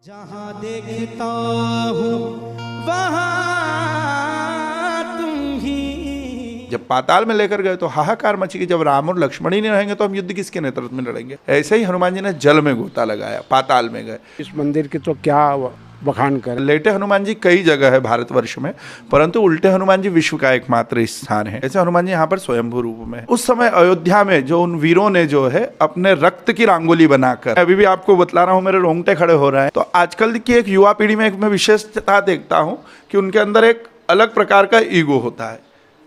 जहाँ देखता हूँ वहाँ तुम ही। जब पाताल में लेकर गए तो हाहाकार मची कि जब राम और लक्ष्मण ही नहीं रहेंगे तो हम युद्ध किसके नेतृत्व में लड़ेंगे। ऐसे ही हनुमान जी ने जल में गोता लगाया, पाताल में गए। इस मंदिर की तो क्या बखान करें। लेटे हनुमान जी कई जगह है भारतवर्ष में, परंतु उल्टे हनुमान जी विश्व का एकमात्र स्थान है। ऐसे हनुमान जी यहाँ पर स्वयंभू रूप में। उस समय अयोध्या में जो उन वीरों ने जो है अपने रक्त की रंगोली बनाकर, अभी भी आपको बतला रहा हूँ, मेरे रोंगटे खड़े हो रहे हैं। तो आजकल की एक युवा पीढ़ी में एक मैं विशेषता देखता हूँ कि उनके अंदर एक अलग प्रकार का ईगो होता है,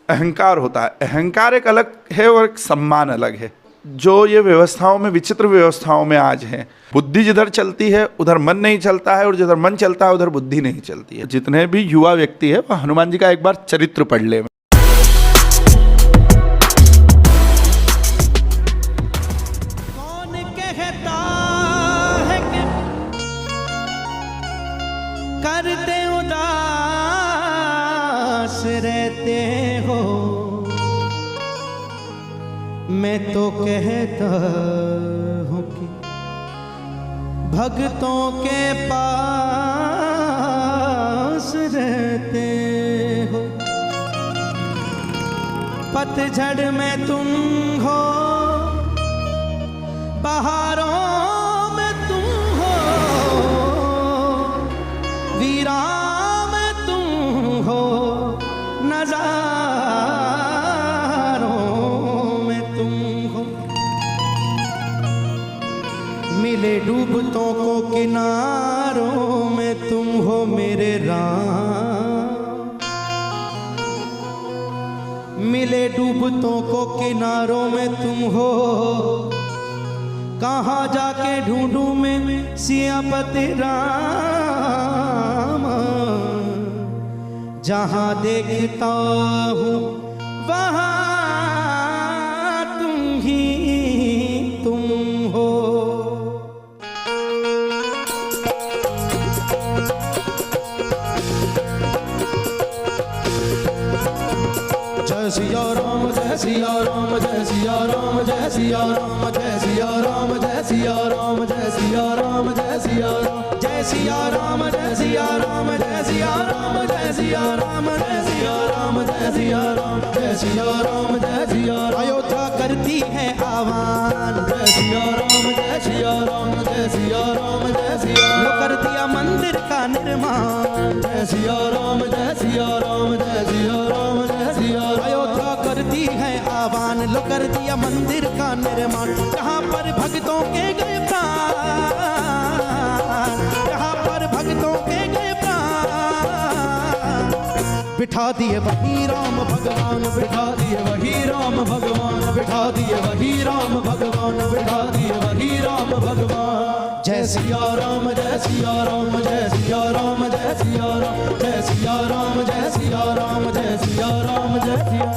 अहंकार होता है। अहंकार एक अलग है और एक सम्मान अलग है। जो ये व्यवस्थाओं में, विचित्र व्यवस्थाओं में आज है, बुद्धि जिधर चलती है उधर मन नहीं चलता है, और जिधर मन चलता है उधर बुद्धि नहीं चलती है। जितने भी युवा व्यक्ति है वह हनुमान जी का एक बार चरित्र पढ़ ले। कौन कहता है कि करते उदास रहते हो, मैं तो कहता हूँ कि भक्तों के पास रहते हो। पतझड़ में तुम हो, बहारों में तुम हो, वीरान में तुम हो, नजारों में तुम हो। मिले डूबतों को किनारों में तुम हो मेरे राम। मिले डूबतों को किनारों में तुम हो, कहाँ जाके ढूंढूं मैं सियापति राम। जहाँ देखता हूँ वहाँ तुम ही तुम हो। जय सिया राम, जय सिया राम, जय सिया राम, जय सिया राम, जय सिया राम, जय सिया राम, जय सिया राम, जय सिया राम, जय सिया राम, जय सिया राम, जय सिया राम, जय सिया राम, जय सिया राम, जय सिया राम, जय सिया राम, जय सिया। अयोध्या करती है आह्वान, जय सिया राम, जय सिया राम, जय सिया राम, जय सिया। लो कर दिया मंदिर का निर्माण, जय सिया राम, जय सिया राम, जय सिया राम, जय सिया। अयोध्या करती है आह्वान, लो कर दिया मंदिर का निर्माण। जहाँ पर भक्तों के गए प्राण, जहाँ पर भक्तों के गए प्राण, बिठा दिए वही राम भगवान, बिठा दिए वही राम भगवान, बिठा दिए वही राम भगवान, बिठा दिए वही राम भगवान। जय सिया राम, जय सिया राम, जय सिया राम, जय सिया राम, जय सिया राम, जय सिया राम, जय सिया राम, जय सिया।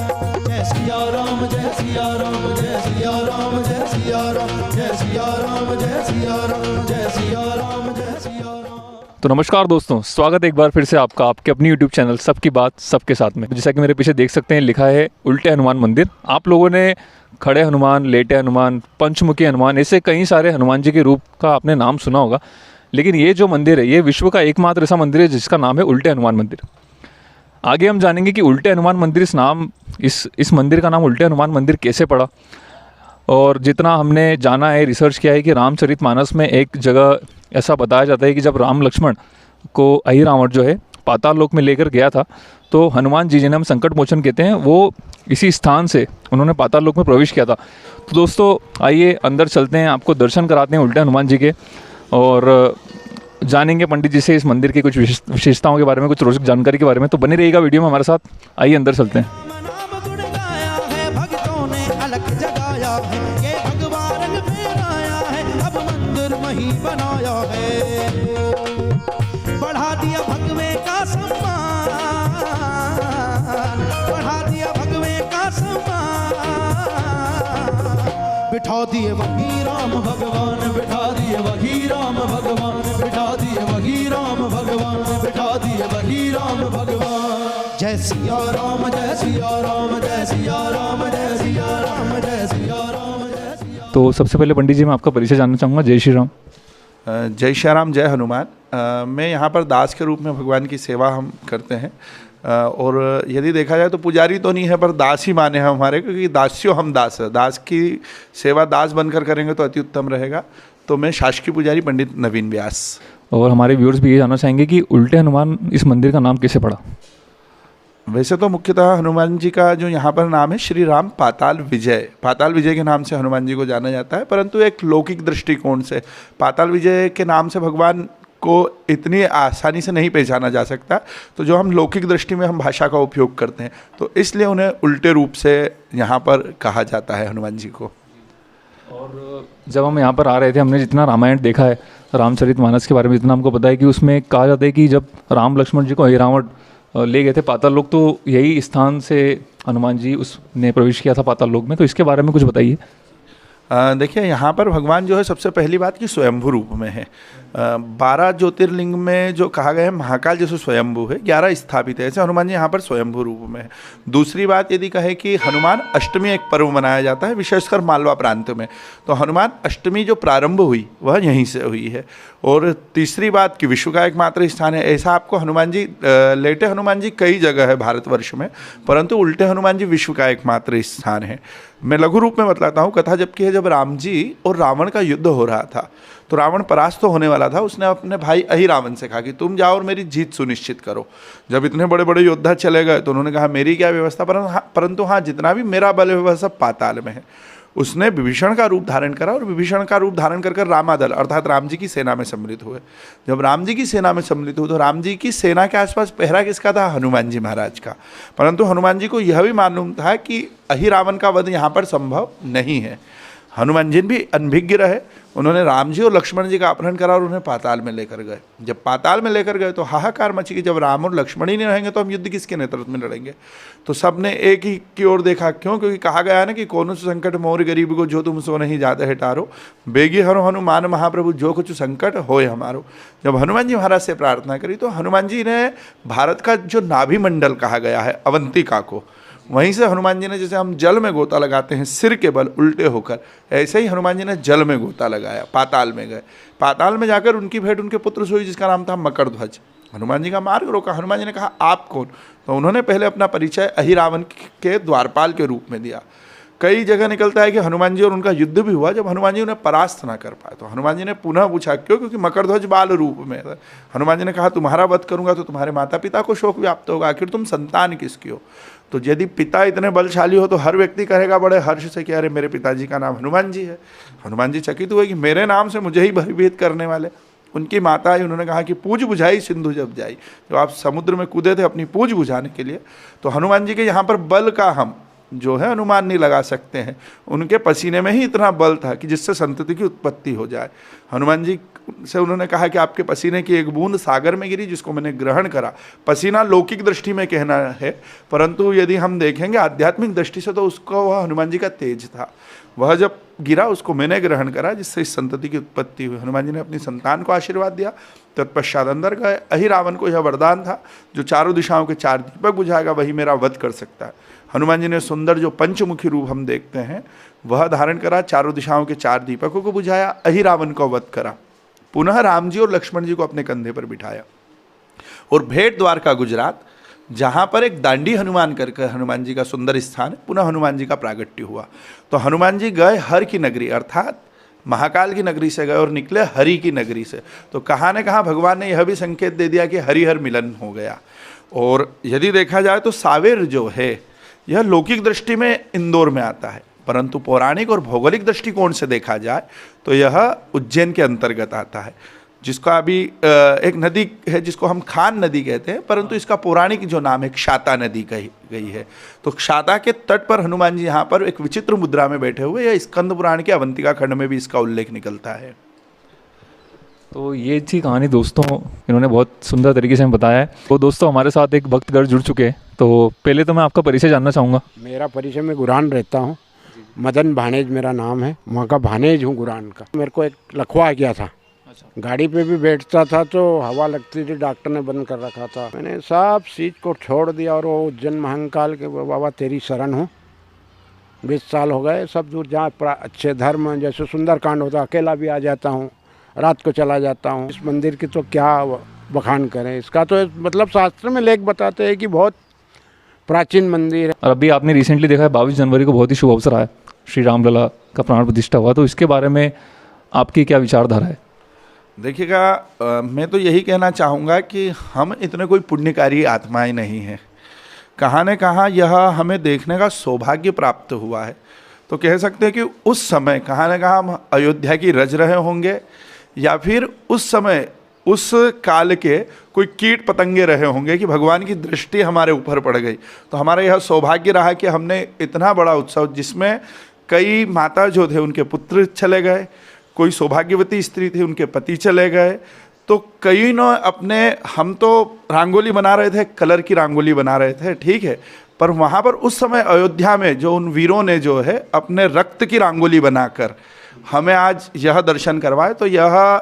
जय सिया राम, जय सिया राम, जय सिया राम, जय सिया राम, जय सिया राम, जय सिया राम, जय सिया राम, जय सिया राम। तो नमस्कार दोस्तों, स्वागत है एक बार फिर से आपका आपके अपनी YouTube चैनल सबकी बात सबके साथ में। जैसा कि मेरे पीछे देख सकते हैं, लिखा है उल्टे हनुमान मंदिर। आप लोगों ने खड़े हनुमान, लेटे हनुमान, पंचमुखी हनुमान, ऐसे कई सारे हनुमान जी के रूप का आपने नाम सुना होगा, लेकिन ये जो मंदिर है ये विश्व का एकमात्र ऐसा मंदिर है जिसका नाम है उल्टे हनुमान मंदिर। आगे हम जानेंगे कि उल्टे हनुमान मंदिर इस मंदिर का नाम उल्टे हनुमान मंदिर कैसे पड़ा। और जितना हमने जाना है, रिसर्च किया है कि रामचरितमानस में एक जगह ऐसा बताया जाता है कि जब राम लक्ष्मण को अहिरावण जो है पाताल लोक में लेकर गया था, तो हनुमान जी जिन्हें हम संकट मोचन कहते हैं, वो इसी स्थान से उन्होंने पाताल लोक में प्रवेश किया था। तो दोस्तों आइए अंदर चलते हैं, आपको दर्शन कराते हैं उल्टे हनुमान जी के, और जानेंगे पंडित जी से इस मंदिर की कुछ विशेषताओं के बारे में, कुछ रोचक जानकारी के बारे में। तो बने रहिएगा वीडियो में हमारे साथ। आइए अंदर चलते हैं। बनाया है, बढ़ा दिया भगवे का सम्मान, बढ़ा दिया भगवे का सम्मान। बिठा दिए वही राम भगवान, बिठा दिए वही राम भगवान, बिठा दिए वही राम भगवान, बिठा दिए वही राम भगवान। जय सिया राम, जय सिया राम, जय सिया राम, जय सिया राम, जय सिया राम, जय सिया। तो सबसे पहले पंडित जी मैं आपका परिचय जानना चाहूँगा। जय श्री राम। जय श्री राम, जय हनुमान। मैं यहाँ पर दास के रूप में भगवान की सेवा हम करते हैं। और यदि देखा जाए तो पुजारी तो नहीं है, पर दास ही माने हैं हमारे, क्योंकि दास्यो हम दास है। दास की सेवा दास बनकर करेंगे तो अति उत्तम रहेगा। तो मैं शासकीय पुजारी पंडित नवीन व्यास। और हमारे व्यूअर्स भी ये जानना चाहेंगे कि उल्टे हनुमान इस मंदिर का नाम कैसे पड़ा? वैसे तो मुख्यतः हनुमान जी का जो यहाँ पर नाम है श्री राम पाताल विजय, पाताल विजय के नाम से हनुमान जी को जाना जाता है। परंतु एक लौकिक दृष्टिकोण से पाताल विजय के नाम से भगवान को इतनी आसानी से नहीं पहचाना जा सकता। तो जो हम लौकिक दृष्टि में हम भाषा का उपयोग करते हैं, तो इसलिए उन्हें उल्टे रूप से यहाँ पर कहा जाता है हनुमान जी को। और जब हम यहाँ पर आ रहे थे, हमने जितना रामायण देखा है, रामचरितमानस के बारे में जितना हमको पता है कि उसमें कहा जाता है कि जब राम लक्ष्मण जी को रावण ले गए थे पाताल लोक, तो यही स्थान से हनुमान जी उसने प्रवेश किया था पाताल लोक में। तो इसके बारे में कुछ बताइए। देखिए, यहाँ पर भगवान जो है सबसे पहली बात कि स्वयंभू रूप में है। 12 ज्योतिर्लिंग में जो कहा गया है महाकाल जैसे स्वयंभू है, 11 स्थापित है, ऐसे हनुमान जी यहाँ पर स्वयंभू रूप में है। दूसरी बात यदि कहे कि हनुमान अष्टमी एक पर्व मनाया जाता है, विशेषकर मालवा प्रांत में, तो हनुमान अष्टमी जो प्रारंभ हुई वह यहीं से हुई है। और तीसरी बात कि विश्व का एकमात्र स्थान है, ऐसा आपको हनुमान जी, लेटे हनुमान जी कई जगह है भारतवर्ष में, परंतु उल्टे हनुमान जी विश्व का एकमात्र स्थान है। मैं लघु रूप में बतलाता हूँ। कथा जबकि है जब राम जी और रावण का युद्ध हो रहा था, तो रावण परास्त तो होने वाला था। उसने अपने भाई अहिरावण से कहा कि तुम जाओ और मेरी जीत सुनिश्चित करो। जब इतने बड़े बड़े योद्धा चले गए तो उन्होंने कहा मेरी क्या व्यवस्था, परंतु हाँ, जितना भी मेरा बल है वह सब पाताल में है। उसने विभीषण का रूप धारण करा और विभीषण का रूप धारण कर रामादल अर्थात राम जी की सेना में सम्मिलित हुए। जब राम जी की सेना में सम्मिलित हुए तो राम जी की सेना के आसपास पहरा किसका था? हनुमान जी महाराज का। परंतु हनुमान जी को यह भी मालूम था कि अहिरावण का वध यहाँ पर संभव नहीं है। हनुमान जी भी अनभिज्ञ रहे। उन्होंने राम जी और लक्ष्मण जी का अपहरण करा और उन्हें पाताल में लेकर गए। जब पाताल में लेकर गए तो हाहाकार मची कि जब राम और लक्ष्मण ही नहीं रहेंगे तो हम युद्ध किसके नेतृत्व में लड़ेंगे। तो सब ने एक ही की ओर देखा। क्यों? क्योंकि कहा गया है ना कि कौन सु संकट मोर गरीब को जो तुम सो नहीं जाते है टारो, बेगी हरो हनुमान महाप्रभु जो कुछ संकट होए हमारो। जब हनुमान जी महाराज से प्रार्थना करी तो हनुमान जी ने भारत का जो नाभि मंडल कहा गया है अवंतिका को, वहीं से हनुमान जी ने, जैसे हम जल में गोता लगाते हैं सिर के बल उल्टे होकर, ऐसे ही हनुमान जी ने जल में गोता लगाया, पाताल में गए। पाताल में जाकर उनकी भेंट उनके पुत्र से हुई जिसका नाम था मकरध्वज। हनुमान जी का मार्ग रोका। हनुमान जी ने कहा आप कौन? तो उन्होंने पहले अपना परिचय अहिरावण के द्वारपाल के रूप में दिया। कई जगह निकलता है कि हनुमान जी और उनका युद्ध भी हुआ जब हनुमान जी उन्हें परास्त ना कर पाए। तो हनुमान जी ने पुनः पूछा क्यों? क्योंकि मकरध्वज बाल रूप में था। हनुमान जी ने कहा तुम्हारा वध करूंगा तो तुम्हारे माता पिता को शोक व्याप्त होगा, आखिर तुम संतान किसकी हो? तो यदि पिता इतने बलशाली हो तो हर व्यक्ति कहेगा बड़े हर्ष से कि अरे मेरे पिताजी का नाम हनुमान जी है। हनुमान जी चकित हुए कि मेरे नाम से मुझे ही भयभीत करने वाले। उनकी माता आई, उन्होंने कहा कि पूज बुझाई सिंधु जब जाई। जब आप समुद्र में कूदे थे अपनी पूज बुझाने के लिए, तो हनुमान जी के यहाँ पर बल का हम जो है अनुमान नहीं लगा सकते हैं। उनके पसीने में ही इतना बल था कि जिससे संतति की उत्पत्ति हो जाए। हनुमान जी से उन्होंने कहा कि आपके पसीने की एक बूंद सागर में गिरी जिसको मैंने ग्रहण करा। पसीना लौकिक दृष्टि में कहना है, परंतु यदि हम देखेंगे आध्यात्मिक दृष्टि से तो उसको वह हनुमान जी का तेज था। वह जब गिरा उसको मैंने ग्रहण करा जिससे इस संतति की उत्पत्ति हुई। हनुमान जी ने अपनी संतान को आशीर्वाद दिया, तत्पश्चात अंदर गए। अहिरावण को यह वरदान था जो चारों दिशाओं के 4 दीपक बुझाएगा वही मेरा वध कर सकता है। हनुमान जी ने सुंदर जो पंचमुखी रूप हम देखते हैं वह धारण करा, चारों दिशाओं के 4 दीपकों को बुझाया, अहिरावण को वध करा। पुनः राम जी और लक्ष्मण जी को अपने कंधे पर बिठाया और भेंट द्वारका गुजरात, जहाँ पर एक दांडी हनुमान करके हनुमान जी का सुंदर स्थान है, पुनः हनुमान जी का प्रागट्य हुआ। तो हनुमान जी गए हर की नगरी अर्थात महाकाल की नगरी से गए और निकले हरि की नगरी से। तो कहाँ न कहाँ भगवान ने यह भी संकेत दे दिया कि हरिहर मिलन हो गया। और यदि देखा जाए तो सावेर जो है यह लौकिक दृष्टि में इंदौर में आता है, परंतु पौराणिक और भौगोलिक दृष्टिकोण से देखा जाए तो यह उज्जैन के अंतर्गत आता है। जिसका अभी एक नदी है जिसको हम खान नदी कहते हैं, परंतु इसका पौराणिक जो नाम है क्षाता नदी कही गई है। तो क्षाता के तट पर हनुमान जी यहाँ पर एक विचित्र मुद्रा में बैठे हुए, यह स्कंद पुराण के अवंतिका खंड में भी इसका उल्लेख निकलता है। तो ये थी कहानी दोस्तों, इन्होंने बहुत सुंदर तरीके से हमें बताया है। तो दोस्तों हमारे साथ एक भक्तगण जुड़ चुके हैं, तो पहले तो मैं आपका परिचय जानना चाहूँगा। मेरा परिचय, मैं गुरान रहता हूँ, मदन भानेज मेरा नाम है, वहाँ का भानेज हूँ गुरान का। मेरे को एक लखवा आ गया था, गाड़ी पे भी बैठता था तो हवा लगती थी, डॉक्टर ने बंद कर रखा था। मैंने सब चीज़ को छोड़ दिया और वो उज्जैन महाकाल के बाबा तेरी शरण हूँ। 20 साल हो गए। सब दूर जहाँ अच्छे धर्म जैसे सुंदरकांड होता अकेला भी आ जाता हूँ, रात को चला जाता हूँ। इस मंदिर की तो क्या बखान करें, इसका तो मतलब शास्त्र में लेख बताते हैं कि बहुत प्राचीन मंदिर है। और अभी आपने रिसेंटली देखा है 22 जनवरी को बहुत ही शुभ अवसर आया, श्री रामलला का प्राण प्रतिष्ठा हुआ, तो इसके बारे में आपकी क्या विचारधारा है? देखिएगा, मैं तो यही कहना चाहूँगा कि हम इतने कोई पुण्यकारी आत्माएं नहीं हैं। कहाँ न कहाँ यह हमें देखने का सौभाग्य प्राप्त हुआ है। तो कह सकते हैं कि उस समय कहाँ न कहाँ हम अयोध्या की रज रहे होंगे, या फिर उस समय उस काल के कोई कीट पतंगे रहे होंगे कि भगवान की दृष्टि हमारे ऊपर पड़ गई। तो हमारा यह सौभाग्य रहा कि हमने इतना बड़ा उत्सव, जिसमें कई माता जो थे उनके पुत्र चले गए, कोई सौभाग्यवती स्त्री थी उनके पति चले गए, तो कई ने अपने, हम तो रंगोली बना रहे थे, कलर की रंगोली बना रहे थे, ठीक है, पर वहाँ पर उस समय अयोध्या में जो उन वीरों ने जो है अपने रक्त की रंगोली बनाकर हमें आज यह दर्शन करवाए। तो यह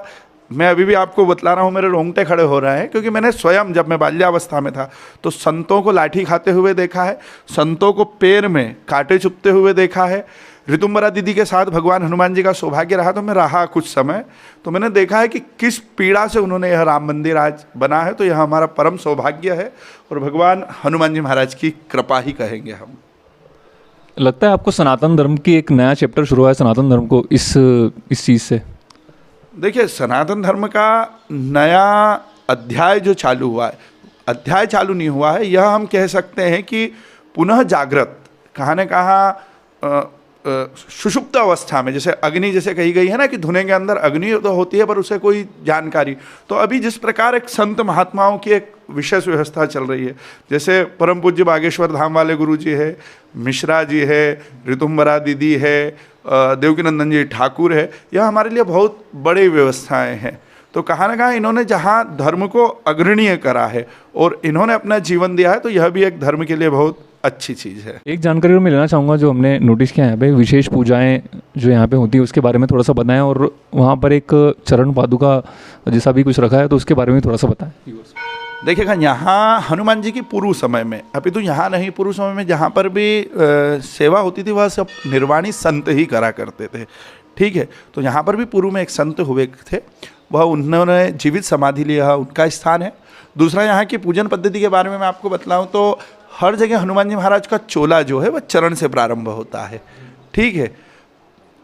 मैं अभी भी आपको बतला रहा हूँ, मेरे रोंगटे खड़े हो रहे हैं, क्योंकि मैंने स्वयं जब मैं बाल्यावस्था में था तो संतों को लाठी खाते हुए देखा है, संतों को पैर में कांटे चुभते हुए देखा है। ऋतुम्बरा दीदी के साथ भगवान हनुमान जी का सौभाग्य रहा, तो मैं रहा कुछ समय, तो मैंने देखा है कि किस पीड़ा से उन्होंने यह राम मंदिर आज बना है। तो यह हमारा परम सौभाग्य है और भगवान हनुमान जी महाराज की कृपा ही कहेंगे हम। लगता है आपको सनातन धर्म की एक नया चैप्टर शुरू हुआ है सनातन धर्म को इस चीज़ से? देखिए, सनातन धर्म का नया अध्याय जो चालू हुआ है, अध्याय चालू नहीं हुआ है, यह हम कह सकते हैं कि पुनः जागृत, कहाँ न कहाँ सुषुप्त अवस्था में, जैसे अग्नि जैसे कही गई है ना कि धुएं के अंदर अग्नि तो होती है पर उसे कोई जानकारी, तो अभी जिस प्रकार एक संत महात्माओं की एक विशेष व्यवस्था चल रही है, जैसे परम पूज्य बागेश्वर धाम वाले गुरु जी है, मिश्रा जी है, ऋतुम्बरा दीदी है, देवकीनंदन जी ठाकुर है, यह हमारे लिए बहुत बड़ी व्यवस्थाएं हैं। तो कहाँ ना कहाँ इन्होंने जहाँ धर्म को अग्रणीय करा है और इन्होंने अपना जीवन दिया है, तो यह भी एक धर्म के लिए बहुत अच्छी चीज़ है। एक जानकारी मैं लेना चाहूँगा जो हमने नोटिस किया यहाँ पे, विशेष पूजाएं जो यहाँ पे होती है उसके बारे में थोड़ा सा बताएं, और वहाँ पर एक चरण पादुका जैसा भी कुछ रखा है तो उसके बारे में थोड़ा सा बताएं। देखिएगा, यहाँ हनुमान जी की पूर्व समय में, अभी तो यहाँ नहीं, पूर्व समय में जहाँ पर भी सेवा होती थी वह सब निर्वाणी संत ही करा करते थे, ठीक है। तो यहाँ पर भी पूर्व में एक संत हुए थे, वह उन्होंने जीवित समाधि लिया, उनका स्थान है। दूसरा, यहाँ की पूजन पद्धति के बारे में मैं आपको बतलाऊँ तो हर जगह हनुमान जी महाराज का चोला जो है वह चरण से प्रारंभ होता है, ठीक है,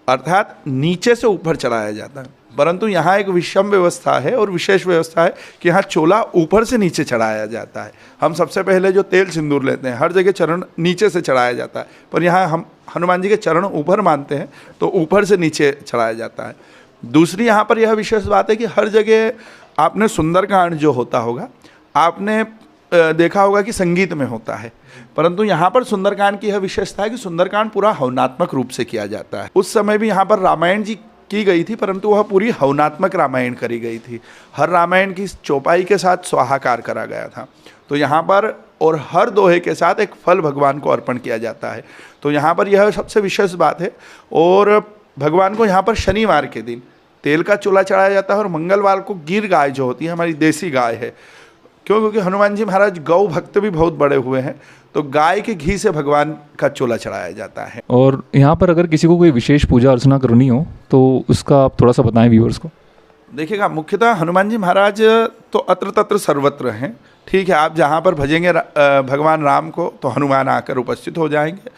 अर्थात नीचे से ऊपर चढ़ाया जाता है। परंतु यहाँ एक विषम व्यवस्था है और विशेष व्यवस्था है कि यहाँ चोला ऊपर से नीचे चढ़ाया जाता है। हम सबसे पहले जो तेल सिंदूर लेते हैं, हर जगह चरण नीचे से चढ़ाया जाता है, पर यहाँ हम हनुमान जी के चरण ऊपर मानते हैं तो ऊपर से नीचे चढ़ाया जाता है। दूसरी यहाँ पर यह विशेष बात है कि हर जगह आपने सुंदरकांड जो होता होगा, आपने देखा होगा कि संगीत में होता है, परंतु यहाँ पर सुंदरकांड की यह विशेषता है कि सुंदरकांड पूरा हवनात्मक रूप से किया जाता है। उस समय भी यहाँ पर रामायण जी की गई थी, परंतु वह पूरी हवनात्मक रामायण करी गई थी। हर रामायण की चौपाई के साथ स्वाहाकार करा गया था। तो यहाँ पर और हर दोहे के साथ एक फल भगवान को अर्पण किया जाता है। तो यहाँ पर यह सबसे विशेष बात है। और भगवान को यहाँ पर शनिवार के दिन तेल का चूल्हा चढ़ाया जाता है और मंगलवार को गिर गाय जो होती है, हमारी देसी गाय है, क्योंकि हनुमान जी महाराज गौ भक्त भी बहुत बड़े हुए हैं, तो गाय के घी से भगवान का चोला चढ़ाया जाता है। और यहाँ पर अगर किसी को कोई विशेष पूजा अर्चना करनी हो तो उसका आप थोड़ा सा बताएं व्यूअर्स को। देखिएगा, मुख्यतः हनुमान जी महाराज तो अत्र तत्र सर्वत्र हैं, ठीक है। आप जहाँ पर भजेंगे भगवान राम को तो हनुमान आकर उपस्थित हो जाएंगे।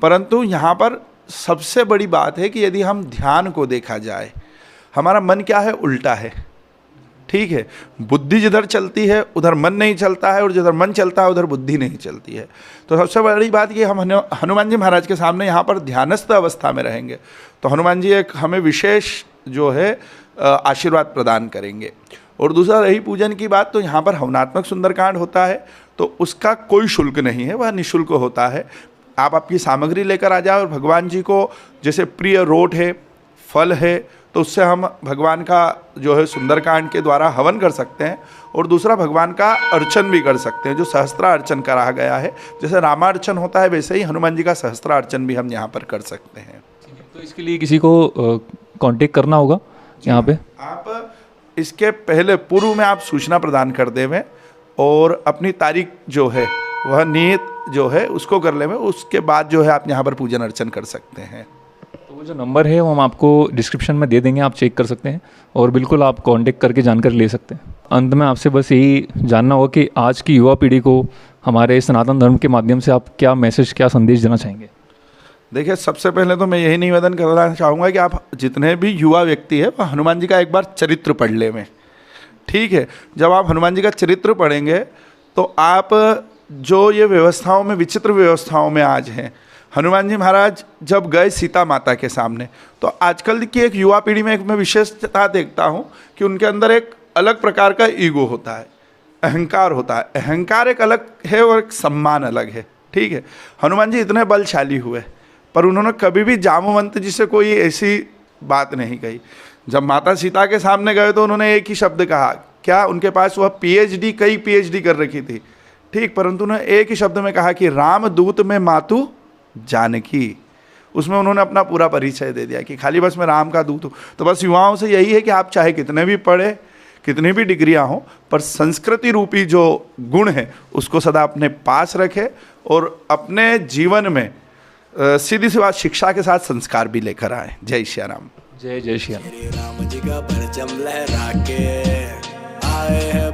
परंतु यहाँ पर सबसे बड़ी बात है कि यदि हम ध्यान को देखा जाए, हमारा मन क्या है, उल्टा है, ठीक है। बुद्धि जिधर चलती है उधर मन नहीं चलता है, और जिधर मन चलता है उधर बुद्धि नहीं चलती है। तो सबसे बड़ी बात ये, हम हनुमान जी महाराज के सामने यहाँ पर ध्यानस्थ अवस्था में रहेंगे तो हनुमान जी एक हमें विशेष जो है आशीर्वाद प्रदान करेंगे। और दूसरा रही पूजन की बात, तो यहाँ पर हवनात्मक सुंदरकांड होता है तो उसका कोई शुल्क नहीं है, वह निःशुल्क होता है। आप आपकी सामग्री लेकर आ जाओ और भगवान जी को जैसे प्रिय रोट है, फल है, तो उससे हम भगवान का जो है सुंदरकांड के द्वारा हवन कर सकते हैं। और दूसरा, भगवान का अर्चन भी कर सकते हैं, जो सहस्त्रार्चन करा गया है। जैसे रामार्चन होता है वैसे ही हनुमान जी का सहस्त्रार्चन भी हम यहाँ पर कर सकते हैं। तो इसके लिए किसी को कांटेक्ट करना होगा यहाँ पे? आप इसके पहले पूर्व में आप सूचना प्रदान कर देवें और अपनी तारीख जो है वह नियत जो है उसको कर लेवें, उसके बाद जो है आप यहाँ पर पूजन अर्चन कर सकते हैं। तो वो जो नंबर है वो हम आपको डिस्क्रिप्शन में दे देंगे, आप चेक कर सकते हैं और बिल्कुल आप कांटेक्ट करके जानकारी ले सकते हैं। अंत में आपसे बस यही जानना होगा कि आज की युवा पीढ़ी को हमारे सनातन धर्म के माध्यम से आप क्या मैसेज, क्या संदेश देना चाहेंगे? देखिए, सबसे पहले तो मैं यही निवेदन करना चाहूँगा कि आप जितने भी युवा व्यक्ति है वह हनुमान जी का एक बार चरित्र पढ़ ले में, ठीक है। जब आप हनुमान जी का चरित्र पढ़ेंगे तो आप जो ये व्यवस्थाओं में, विचित्र व्यवस्थाओं में आज हैं, हनुमान जी महाराज जब गए सीता माता के सामने, तो आजकल की एक युवा पीढ़ी में एक मैं विशेषता देखता हूँ कि उनके अंदर एक अलग प्रकार का ईगो होता है, अहंकार होता है। अहंकार एक अलग है और एक सम्मान अलग है, ठीक है। हनुमान जी इतने बलशाली हुए पर उन्होंने कभी भी जामवंत जी से कोई ऐसी बात नहीं कही। जब माता सीता के सामने गए तो उन्होंने एक ही शब्द कहा, क्या उनके पास वह पीएचडी, कई पीएचडी कर रखी थी, ठीक, परंतु उन्होंने एक ही शब्द में कहा कि राम दूत में मातु जानकी। उसमें उन्होंने अपना पूरा परिचय दे दिया कि खाली बस मैं राम का दूत हूँ। तो बस युवाओं से यही है कि आप चाहे कितने भी पढ़े, कितनी भी डिग्रियाँ हों, पर संस्कृति रूपी जो गुण है उसको सदा अपने पास रखें और अपने जीवन में सीधी सी बात शिक्षा के साथ संस्कार भी लेकर आए। जय श्री राम। जय जय श्री राम। राम जी का परचम लहरा के आए हैं